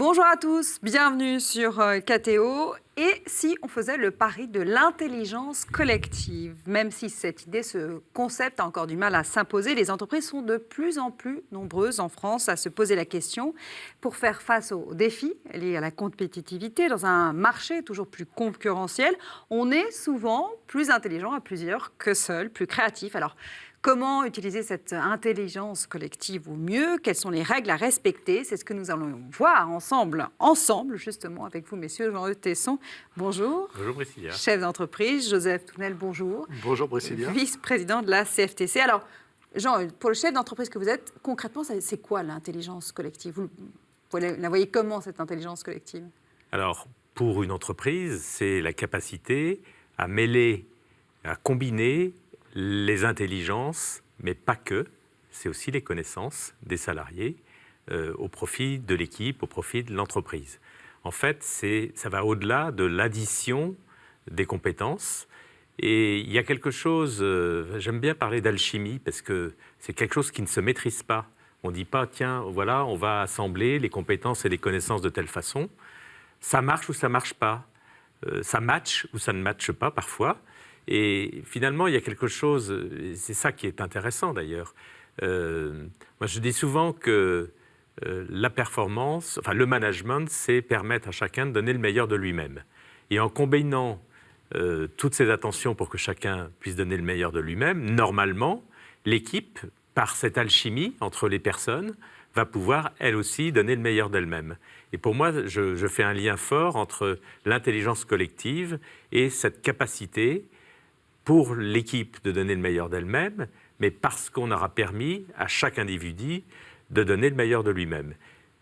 Bonjour à tous, bienvenue sur KTO. Et si on faisait le pari de l'intelligence collective, même si cette idée, ce concept a encore du mal à s'imposer, les entreprises sont de plus en plus nombreuses en France à se poser la question pour faire face aux défis liés à la compétitivité dans un marché toujours plus concurrentiel. On est souvent plus intelligent à plusieurs que seul, plus créatif. Alors, comment utiliser cette intelligence collective au mieux? Quelles sont les règles à respecter? C'est ce que nous allons voir ensemble justement, avec vous, messieurs. Jean-Eudes Tesson, bonjour. Bonjour, Priscilla. Chef d'entreprise. Joseph Tournel, bonjour. Bonjour, Priscilla. Vice-président de la CFTC. Alors, Jean, pour le chef d'entreprise que vous êtes, concrètement, c'est quoi l'intelligence collective? Vous la voyez comment, cette intelligence collective? Alors, pour une entreprise, c'est la capacité à mêler, à combiner les intelligences, mais pas que, c'est aussi les connaissances des salariés au profit de l'équipe, au profit de l'entreprise. En fait, ça va au-delà de l'addition des compétences. Et il y a quelque chose, j'aime bien parler d'alchimie, parce que c'est quelque chose qui ne se maîtrise pas. On ne dit pas, tiens, voilà, on va assembler les compétences et les connaissances de telle façon. Ça marche ou ça ne marche pas. Ça match ou ça ne matche pas parfois. Et finalement, il y a quelque chose, c'est ça qui est intéressant d'ailleurs. Moi, je dis souvent que la performance, enfin le management, c'est permettre à chacun de donner le meilleur de lui-même. Et en combinant toutes ces attentions pour que chacun puisse donner le meilleur de lui-même, normalement, l'équipe, par cette alchimie entre les personnes, va pouvoir, elle aussi, donner le meilleur d'elle-même. Et pour moi, je fais un lien fort entre l'intelligence collective et cette capacité pour l'équipe de donner le meilleur d'elle-même, mais parce qu'on aura permis à chaque individu de donner le meilleur de lui-même.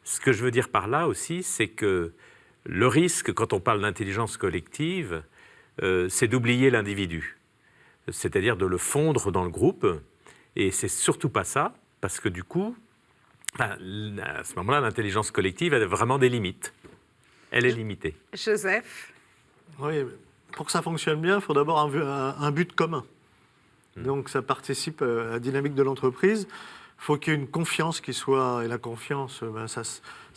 Ce que je veux dire par là aussi, c'est que le risque, quand on parle d'intelligence collective, c'est d'oublier l'individu, c'est-à-dire de le fondre dans le groupe, et c'est surtout pas ça, parce que du coup, à ce moment-là, l'intelligence collective a vraiment des limites. Elle est limitée. Joseph? Oui, pour que ça fonctionne bien, il faut d'abord un but commun. Donc ça participe à la dynamique de l'entreprise. Il faut qu'il y ait une confiance qui soit... Et la confiance, ça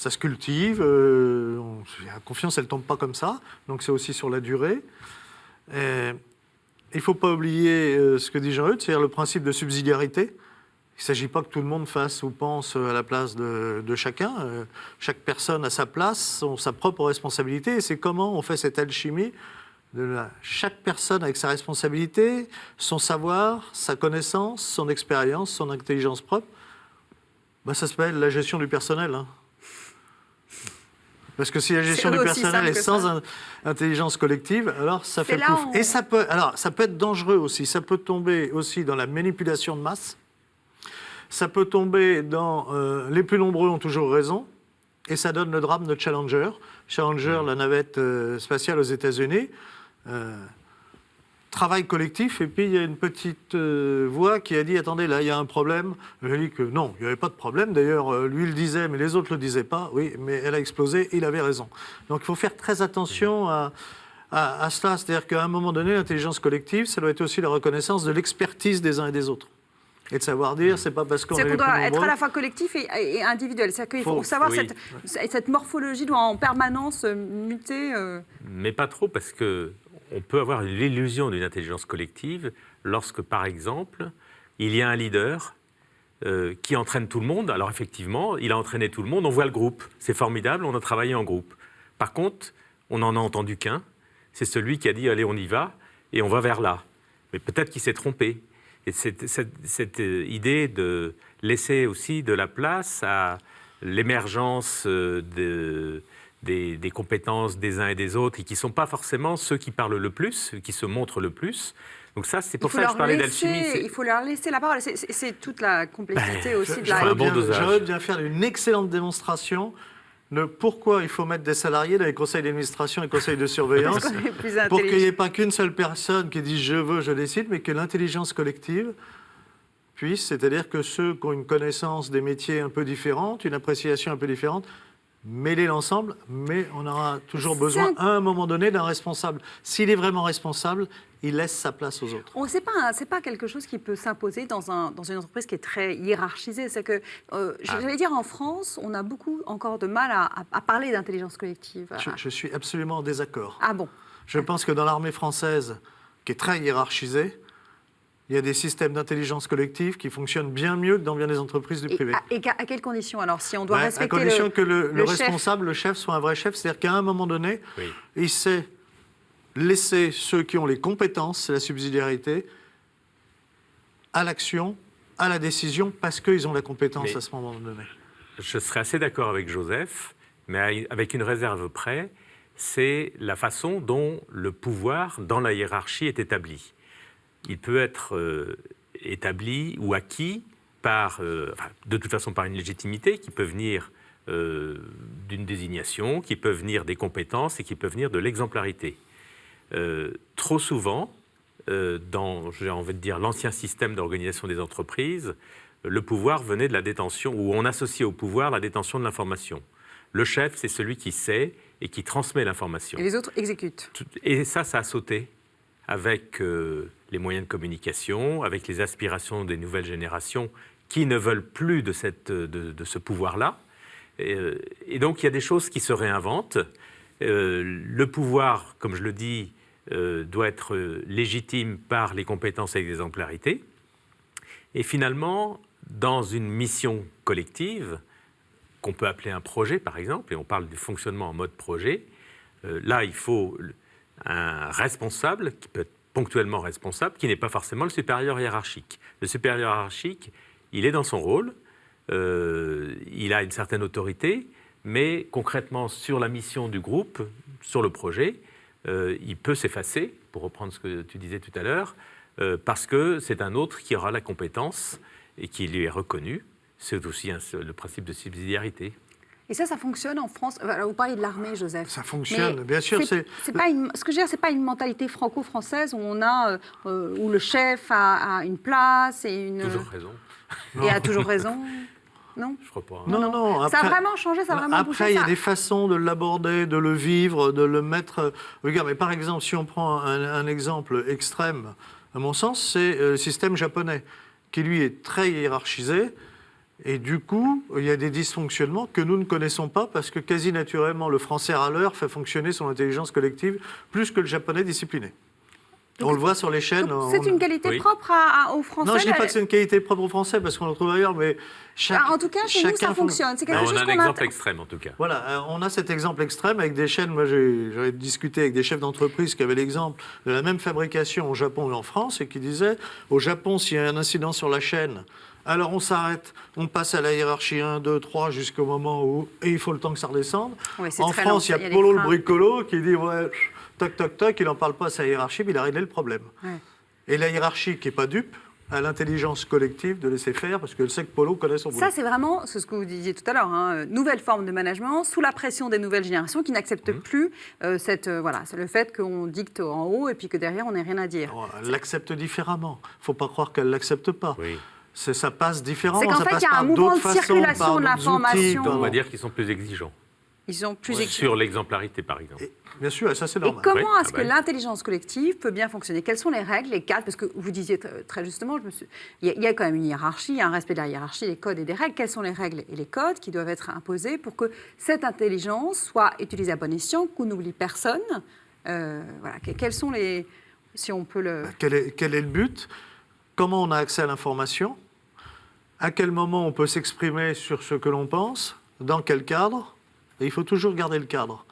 se cultive. La confiance, elle ne tombe pas comme ça. Donc c'est aussi sur la durée. Et il ne faut pas oublier ce que dit Jean-Eudes, c'est-à-dire le principe de subsidiarité. Il ne s'agit pas que tout le monde fasse ou pense à la place de chacun. Chaque personne a sa place, sa propre responsabilité. Et c'est comment on fait cette alchimie chaque personne avec sa responsabilité, son savoir, sa connaissance, son expérience, son intelligence propre. Ça s'appelle la gestion du personnel. Hein. Parce que si la gestion du personnel est sans intelligence collective, alors ça fait pouf. Et ça peut être dangereux aussi. Ça peut tomber aussi dans la manipulation de masse. Ça peut tomber dans les plus nombreux ont toujours raison. Et ça donne le drame de Challenger. Challenger, la navette spatiale aux États-Unis. Travail collectif, et puis il y a une petite voix qui a dit « Attendez, là, il y a un problème ». Elle a dit que non, il n'y avait pas de problème. D'ailleurs, lui le disait, mais les autres ne le disaient pas. Oui, mais elle a explosé, il avait raison. Donc il faut faire très attention à cela. C'est-à-dire qu'à un moment donné, l'intelligence collective, ça doit être aussi la reconnaissance de l'expertise des uns et des autres. Et de savoir dire, c'est pas parce qu'on est les plus nombreux... C'est qu'on doit être à la fois collectif et individuel. C'est-à-dire qu'il faut savoir cette morphologie doit en permanence muter. Mais pas trop, parce que on peut avoir l'illusion d'une intelligence collective lorsque, par exemple, il y a un leader qui entraîne tout le monde. Alors effectivement, il a entraîné tout le monde, on voit le groupe. C'est formidable, on a travaillé en groupe. Par contre, on n'en a entendu qu'un. C'est celui qui a dit « Allez, on y va, et on va vers là ». Mais peut-être qu'il s'est trompé. Et cette idée de laisser aussi de la place à l'émergence des compétences des uns et des autres, et qui ne sont pas forcément ceux qui parlent le plus, qui se montrent le plus. Donc ça, c'est pour ça que je parlais d'alchimie. Il faut leur laisser la parole. C'est toute la complexité aussi de la... J'aurais bien faire une excellente démonstration de pourquoi il faut mettre des salariés dans les conseils d'administration et conseils de surveillance pour qu'il n'y ait pas qu'une seule personne qui dise « je veux, je décide », mais que l'intelligence collective puisse, c'est-à-dire que ceux qui ont une connaissance des métiers un peu différente, une appréciation un peu différente, mêler l'ensemble, mais on aura toujours besoin, à un moment donné, d'un responsable. S'il est vraiment responsable, il laisse sa place aux autres. C'est pas quelque chose qui peut s'imposer dans une entreprise qui est très hiérarchisée. C'est que, j'allais dire, en France, on a beaucoup encore de mal à parler d'intelligence collective. Je suis absolument en désaccord. Ah bon? Je pense que dans l'armée française, qui est très hiérarchisée, il y a des systèmes d'intelligence collective qui fonctionnent bien mieux que dans bien des entreprises du privé. Et à quelles conditions? Alors, si on doit respecter à condition que le chef. responsable, le chef, soit un vrai chef, c'est-à-dire qu'à un moment donné, Oui. il sait laisser ceux qui ont les compétences, c'est la subsidiarité, à l'action, à la décision, parce qu'ils ont la compétence Mais à ce moment donné. Je serais assez d'accord avec Joseph, mais avec une réserve près, c'est la façon dont le pouvoir dans la hiérarchie est établi. Il peut être établi ou acquis de toute façon par une légitimité qui peut venir d'une désignation, qui peut venir des compétences et qui peut venir de l'exemplarité. Trop souvent, dans, j'ai envie de dire, l'ancien système d'organisation des entreprises, le pouvoir venait de la détention, où on associait au pouvoir la détention de l'information. Le chef, c'est celui qui sait et qui transmet l'information. Et les autres exécutent. Et ça a sauté avec les moyens de communication, avec les aspirations des nouvelles générations qui ne veulent plus de ce pouvoir-là. Et donc, il y a des choses qui se réinventent. Le pouvoir, comme je le dis, doit être légitime par les compétences et l'exemplarité. Et finalement, dans une mission collective, qu'on peut appeler un projet, par exemple, et on parle du fonctionnement en mode projet, là, il faut un responsable, qui peut être ponctuellement responsable, qui n'est pas forcément le supérieur hiérarchique. Le supérieur hiérarchique, il est dans son rôle, il a une certaine autorité, mais concrètement, sur la mission du groupe, sur le projet, il peut s'effacer, pour reprendre ce que tu disais tout à l'heure, parce que c'est un autre qui aura la compétence et qui lui est reconnu. C'est aussi le principe de subsidiarité. Et ça fonctionne en France. Alors, vous parlez de l'armée, Joseph. Ça fonctionne, mais bien sûr. Ce que je veux dire, c'est pas une mentalité franco-française où on a, où le chef a une place et une. Toujours raison. Et a toujours raison. Non. Je crois pas. Non. Ça a vraiment changé, ça a vraiment bougé. Après, il y a des façons de l'aborder, de le vivre, de le mettre. Regarde, mais par exemple, si on prend un exemple extrême, à mon sens, c'est le système japonais, qui lui est très hiérarchisé. Et du coup, il y a des dysfonctionnements que nous ne connaissons pas parce que quasi naturellement, le français râleur fait fonctionner son intelligence collective plus que le japonais discipliné. Donc, on le voit sur les chaînes. C'est une qualité propre aux Français. Non, je ne dis pas que c'est une qualité propre aux Français parce qu'on le trouve ailleurs, mais en tout cas, chez nous, ça fonctionne. C'est quelque chose on a un exemple extrême, en tout cas. Voilà, on a cet exemple extrême avec des chaînes. Moi, j'ai discuté avec des chefs d'entreprise qui avaient l'exemple de la même fabrication au Japon et en France et qui disaient, au Japon, s'il y a un incident sur la chaîne, alors on s'arrête, on passe à la hiérarchie 1, 2, 3 jusqu'au moment où... Et il faut le temps que ça redescende. Oui, en France, il y a Polo le bricolo qui dit, ouais, toc, toc, toc, il n'en parle pas à sa hiérarchie, mais il a réglé le problème. Ouais. Et la hiérarchie, qui n'est pas dupe, a l'intelligence collective de laisser faire, parce qu'elle sait que Polo connaît son boulot. Ça, c'est vraiment ce que vous disiez tout à l'heure, nouvelle forme de management, sous la pression des nouvelles générations qui n'acceptent plus c'est le fait qu'on dicte en haut et puis que derrière, on n'ait rien à dire. Alors, elle l'accepte différemment. Il ne faut pas croire qu'elle ne l'accepte pas. Oui. Ça passe différemment. C'est qu'en fait, il y a un mouvement de circulation de l'information. On va dire qu'ils sont plus exigeants. Ils sont plus exigeants. Sur l'exemplarité, par exemple. Bien sûr, et ça, c'est normal. Et comment est-ce que l'intelligence collective peut bien fonctionner? Quelles sont les règles, les cadres? Parce que vous disiez très justement, il y a quand même une hiérarchie, il y a un respect de la hiérarchie, des codes et des règles. Quelles sont les règles et les codes qui doivent être imposés pour que cette intelligence soit utilisée à bon escient, qu'on n'oublie personne? Voilà. Quels sont les... Si on peut le... Quel est le but? Comment on a accès à l'information? À quel moment on peut s'exprimer sur ce que l'on pense? Dans quel cadre? Et il faut toujours garder le cadre.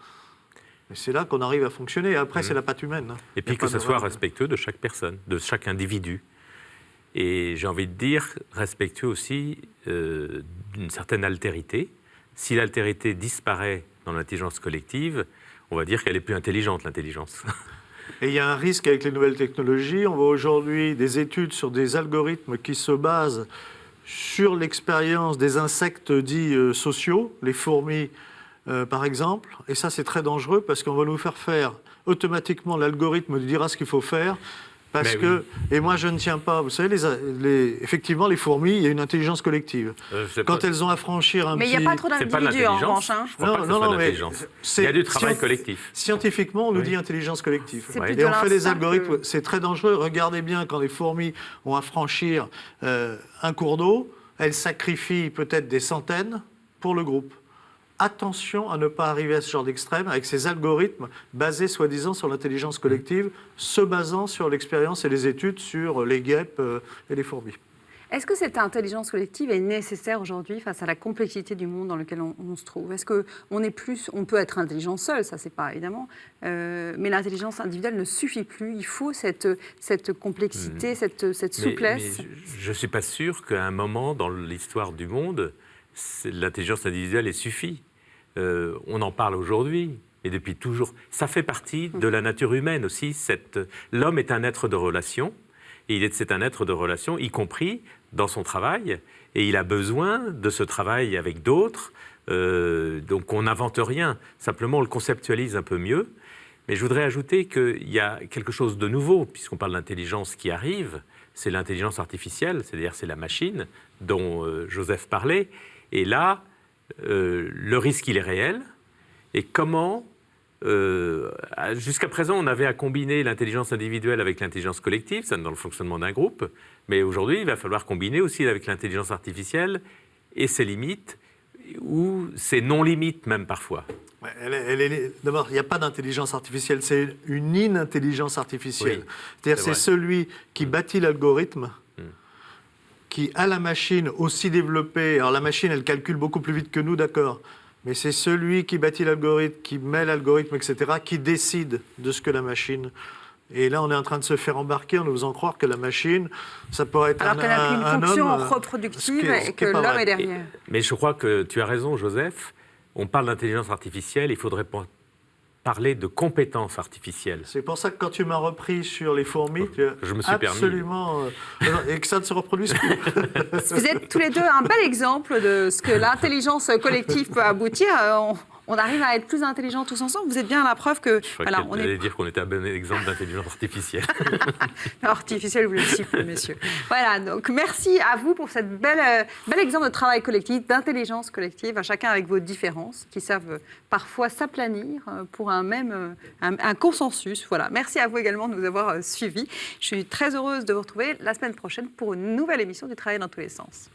Et c'est là qu'on arrive à fonctionner. Et après, c'est la patte humaine. Et puis que ce soit respectueux de chaque personne, de chaque individu. Et j'ai envie de dire respectueux aussi d'une certaine altérité. Si l'altérité disparaît dans l'intelligence collective, on va dire qu'elle est plus intelligente, l'intelligence. Et il y a un risque avec les nouvelles technologies. On voit aujourd'hui des études sur des algorithmes qui se basent sur l'expérience des insectes dits sociaux, les fourmis par exemple. Et ça, c'est très dangereux parce qu'on va nous faire automatiquement, l'algorithme dira ce qu'il faut faire. Parce Mais que, et moi je ne tiens pas, vous savez, effectivement les fourmis, il y a une intelligence collective. Quand elles ont à franchir un Mais il petit... n'y a pas trop C'est pas d'individus en l'intelligence. revanche. Hein. Je crois pas que ce soit l'intelligence. Il y a du travail collectif. Scientifiquement, on nous Oui. dit intelligence collective. C'est Ouais. plutôt Et on fait des l'instinct algorithmes, que- c'est très dangereux. Regardez bien, quand les fourmis ont à franchir un cours d'eau, elles sacrifient peut-être des centaines pour le groupe. Attention à ne pas arriver à ce genre d'extrême avec ces algorithmes basés soi-disant sur l'intelligence collective, se basant sur l'expérience et les études sur les guêpes et les fourmis. Est-ce que cette intelligence collective est nécessaire aujourd'hui face à la complexité du monde dans lequel on se trouve? Est-ce on peut être intelligent seul, ça c'est pas évidemment, mais l'intelligence individuelle ne suffit plus. Il faut cette complexité, cette souplesse. Mais je ne suis pas sûr qu'à un moment dans l'histoire du monde, l'intelligence individuelle ait suffi. On en parle aujourd'hui, et depuis toujours. Ça fait partie de la nature humaine aussi. L'homme est un être de relation, et c'est un être de relation, y compris dans son travail, et il a besoin de ce travail avec d'autres. Donc on n'invente rien, simplement on le conceptualise un peu mieux. Mais je voudrais ajouter qu'il y a quelque chose de nouveau, puisqu'on parle d'intelligence qui arrive, c'est l'intelligence artificielle, c'est-à-dire c'est la machine dont Joseph parlait. Et là, le risque, il est réel. Et comment, jusqu'à présent, on avait à combiner l'intelligence individuelle avec l'intelligence collective, ça dans le fonctionnement d'un groupe, mais aujourd'hui, il va falloir combiner aussi avec l'intelligence artificielle et ses limites, ou ses non-limites même parfois. Ouais, d'abord, il n'y a pas d'intelligence artificielle, c'est une inintelligence artificielle. Oui, C'est-à-dire c'est c'est celui qui bâtit l'algorithme, qui a la machine aussi développée. Alors la machine, elle calcule beaucoup plus vite que nous, d'accord. Mais c'est celui qui bâtit l'algorithme, qui met l'algorithme, etc., qui décide de ce que la machine... Et là, on est en train de se faire embarquer en nous faisant croire que la machine, ça pourrait être Alors qu'elle n'a un qu'une fonction homme, reproductive ce et qui que est pas l'homme vrai. est derrière. Mais je crois que tu as raison, Joseph. On parle d'intelligence artificielle, il faudrait parler de compétences artificielles. C'est pour ça que quand tu m'as repris sur les fourmis, tu as Je me suis permis. absolument... et que ça ne se reproduise plus. Vous êtes tous les deux un bel exemple de ce que l'intelligence collective peut aboutir. On arrive à être plus intelligents tous ensemble. Vous êtes bien la preuve que... Je crois on qu'elle est allait dire qu'on était un bon exemple d'intelligence artificielle. artificiel, vous le sifflez, messieurs. Voilà, donc merci à vous pour cette bel exemple de travail collectif, d'intelligence collective, à chacun avec vos différences, qui savent parfois s'aplanir pour un consensus. Voilà, merci à vous également de nous avoir suivis. Je suis très heureuse de vous retrouver la semaine prochaine pour une nouvelle émission du Travail dans tous les sens.